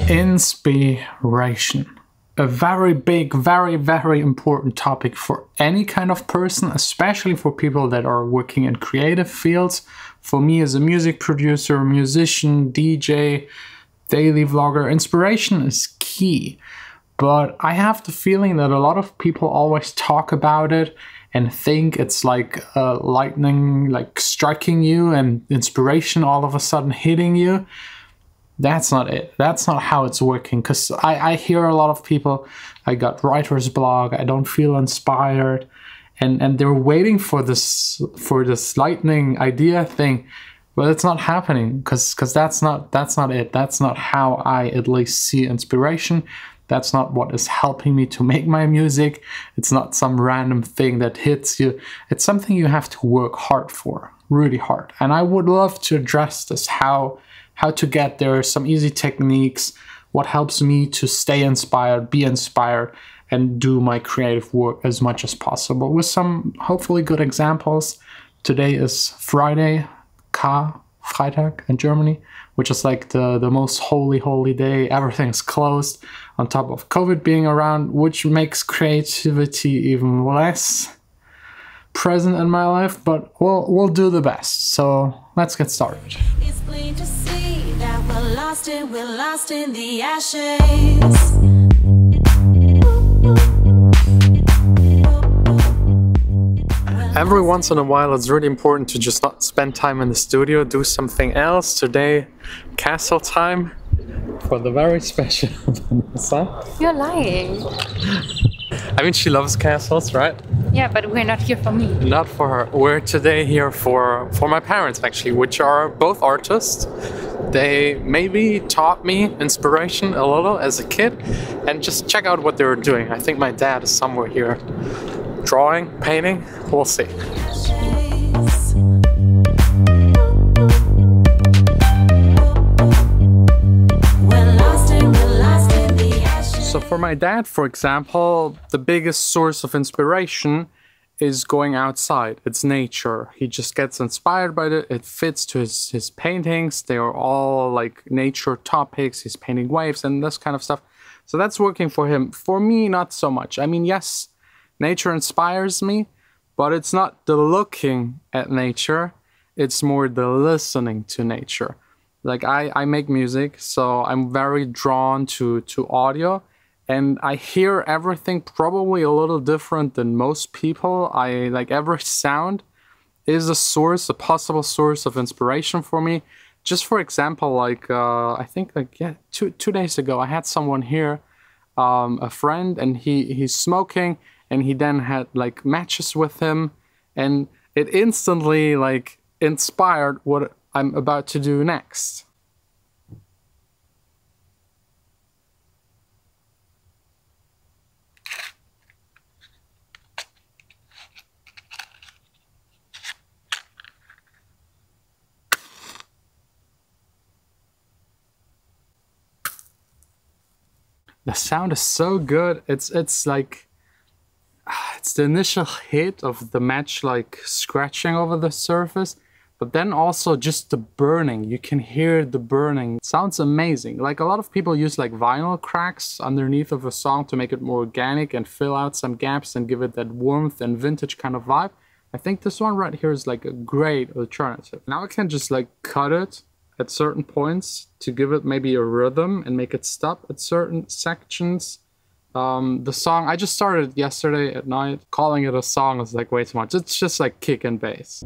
Inspiration. A very big, very important topic for any kind of person, especially for people that are working in creative fields. For me as a music producer, musician, DJ, daily vlogger, inspiration is key. But I have the feeling that a lot of people always talk about it and think it's like lightning like striking you and inspiration all of a sudden hitting you. That's not it. That's not how it's working. Because I hear a lot of people, I got writer's block, I don't feel inspired, and they're waiting for this lightning idea thing, but it's not happening because that's not it. That's not how I at least see inspiration. That's not what is helping me to make my music. It's not some random thing that hits you. It's something you have to work hard for, really hard. And I would love to address this, how to get there, some easy techniques, what helps me to stay inspired, be inspired, and do my creative work as much as possible with some hopefully good examples. Today is Friday, Freitag in Germany, which is like the most holy day. Everything's closed on top of COVID being around, which makes creativity even less present in my life, but we'll do the best. So let's get started. It's plain to see that we're lost in the ashes. Every once in a while it's really important to just not spend time in the studio, do something else. Today, castle time for the very special Vanessa. You're lying. I mean, she loves castles, right? Yeah, but we're not here for me. Not for her. We're today here for my parents, actually, which are both artists. They maybe taught me inspiration a little as a kid, and just check out what they were doing. I think my dad is somewhere here. Drawing, painting, we'll see. So for my dad, for example, the biggest source of inspiration is going outside. It's nature. He just gets inspired by it. It fits to his paintings. They are all like nature topics. He's painting waves and this kind of stuff. So that's working for him. For me, not so much. I mean, yes, nature inspires me, but it's not the looking at nature. It's more the listening to nature. Like I make music, so I'm very drawn to audio. And I hear everything probably a little different than most people. Like every sound is a possible source of inspiration for me. Just for example, like I think like yeah, two days ago I had someone here, a friend, and he's smoking, and he then had like matches with him, and it instantly like inspired what I'm about to do next. The sound is so good. It's like it's the initial hit of the match like scratching over the surface, but then also just the burning. You can hear the burning. It sounds amazing. Like a lot of people use like vinyl cracks underneath of a song to make it more organic and fill out some gaps and give it that warmth and vintage kind of vibe. I think this one right here is like a great alternative. Now I can just like cut it at certain points to give it maybe a rhythm and make it stop at certain sections. The song, I just started yesterday at night. Calling it a song is like way too much. It's just like kick and bass.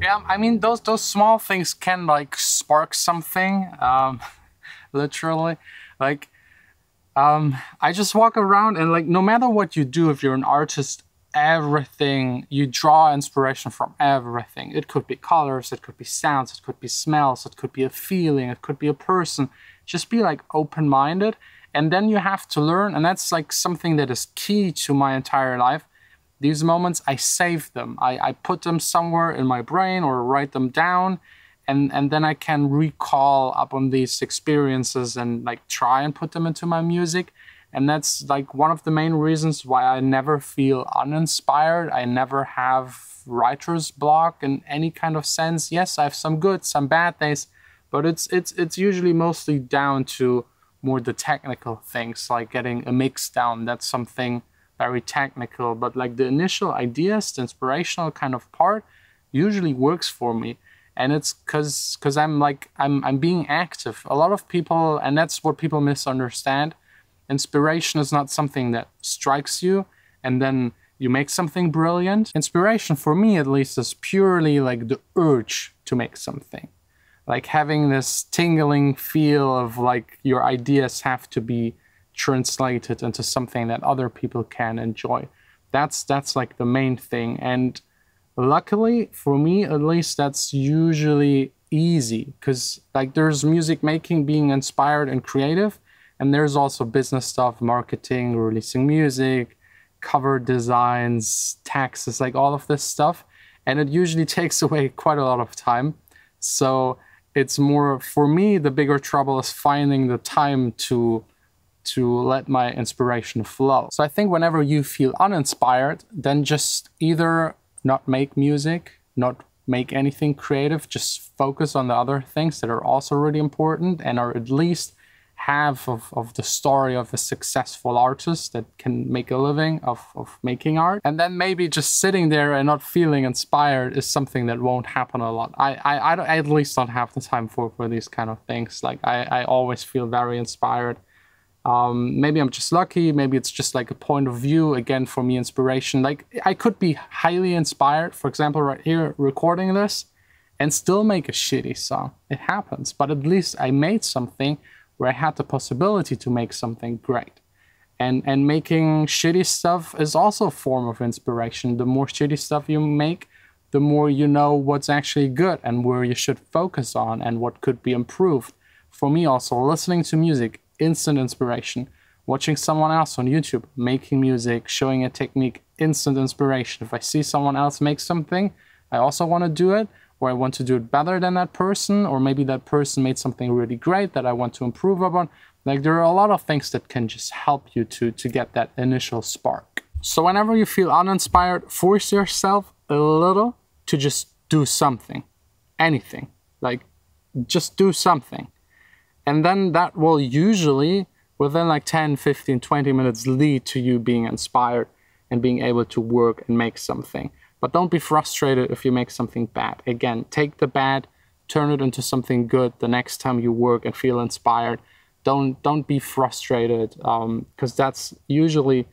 Yeah, I mean, those small things can like spark something, literally. Like, I just walk around and like, no matter what you do, if you're an artist, everything, you draw inspiration from everything. It could be colors, it could be sounds, it could be smells, it could be a feeling, it could be a person. Just be like open-minded, and then you have to learn, and that's like something that is key to my entire life. These moments, I save them. I put them somewhere in my brain or write them down, and then I can recall up on these experiences and like try and put them into my music. And that's like one of the main reasons why I never feel uninspired. I never have writer's block in any kind of sense. Yes, I have some good, some bad days, but it's usually mostly down to more the technical things, like getting a mix down. That's something very technical, but like the initial ideas, the inspirational kind of part usually works for me. And it's because I'm being active. A lot of people, and that's what people misunderstand, inspiration is not something that strikes you and then you make something brilliant. Inspiration, for me at least, is purely like the urge to make something. Like having this tingling feel of like your ideas have to be translated into something that other people can enjoy. That's like the main thing. And luckily, for me at least, that's usually easy, because like there's music making, being inspired and creative, and there's also business stuff, marketing, releasing music, cover designs, taxes, like all of this stuff. And it usually takes away quite a lot of time. So it's more, for me, the bigger trouble is finding the time to let my inspiration flow. So I think whenever you feel uninspired, then just either not make music, not make anything creative, just focus on the other things that are also really important and are at least half of the story of a successful artist that can make a living of making art. And then maybe just sitting there and not feeling inspired is something that won't happen a lot. I at least don't have the time for these kind of things. Like I always feel very inspired. Maybe I'm just lucky, maybe it's just like a point of view. Again, for me, inspiration, like I could be highly inspired, for example, right here recording this, and still make a shitty song. It happens, but at least I made something where I had the possibility to make something great. And making shitty stuff is also a form of inspiration. The more shitty stuff you make, the more you know what's actually good and where you should focus on and what could be improved. For me also, listening to music, instant inspiration. Watching someone else on YouTube making music, showing a technique, instant inspiration. If I see someone else make something, I also want to do it, or I want to do it better than that person, or maybe that person made something really great that I want to improve upon. Like there are a lot of things that can just help you to get that initial spark. So whenever you feel uninspired, force yourself a little to just do something, anything, like just do something. And then that will usually, within like 10, 15, 20 minutes, lead to you being inspired and being able to work and make something. But don't be frustrated if you make something bad. Again, take the bad, turn it into something good the next time you work and feel inspired. Don't be frustrated, because that's usually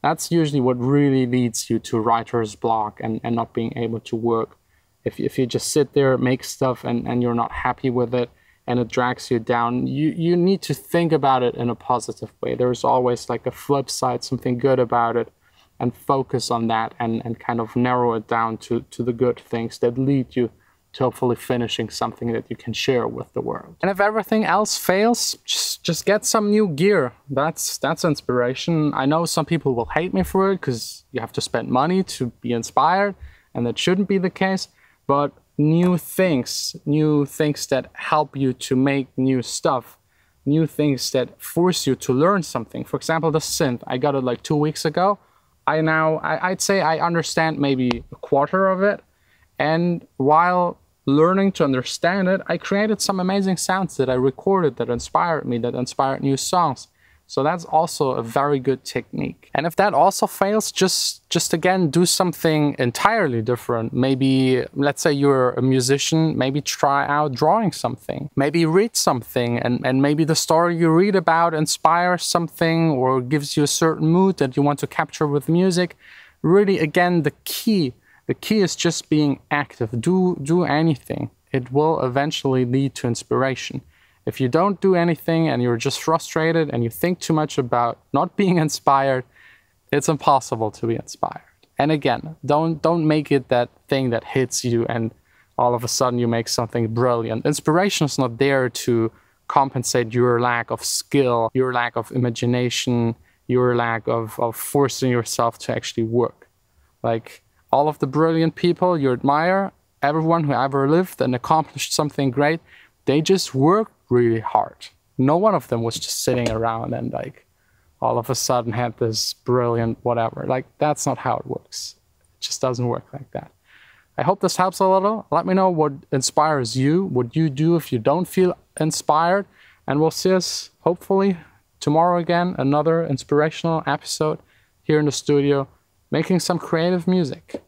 what really leads you to writer's block and not being able to work. If you just sit there, make stuff, and you're not happy with it, and it drags you down, you need to think about it in a positive way. There's always like a flip side, something good about it, and focus on that and kind of narrow it down to the good things that lead you to hopefully finishing something that you can share with the world. And if everything else fails, just get some new gear. That's inspiration. I know some people will hate me for it because you have to spend money to be inspired, and that shouldn't be the case. But new things that help you to make new stuff, new things that force you to learn something. For example, the synth, I got it like 2 weeks ago. I'd say I understand maybe a quarter of it. And while learning to understand it, I created some amazing sounds that I recorded that inspired me, that inspired new songs. So that's also a very good technique. And if that also fails, just again, do something entirely different. Maybe, let's say you're a musician, maybe try out drawing something. Maybe read something, and maybe the story you read about inspires something or gives you a certain mood that you want to capture with music. Really, again, the key is just being active. Do anything. It will eventually lead to inspiration. If you don't do anything and you're just frustrated and you think too much about not being inspired, it's impossible to be inspired. And again, don't make it that thing that hits you and all of a sudden you make something brilliant. Inspiration is not there to compensate your lack of skill, your lack of imagination, your lack of forcing yourself to actually work. Like all of the brilliant people you admire, everyone who ever lived and accomplished something great, they just worked really hard. No one of them was just sitting around and like all of a sudden had this brilliant whatever. Like, that's not how it works. It just doesn't work like that. I hope this helps a little. Let me know what inspires you, what you do if you don't feel inspired, and we'll see us hopefully tomorrow again, another inspirational episode here in the studio, making some creative music.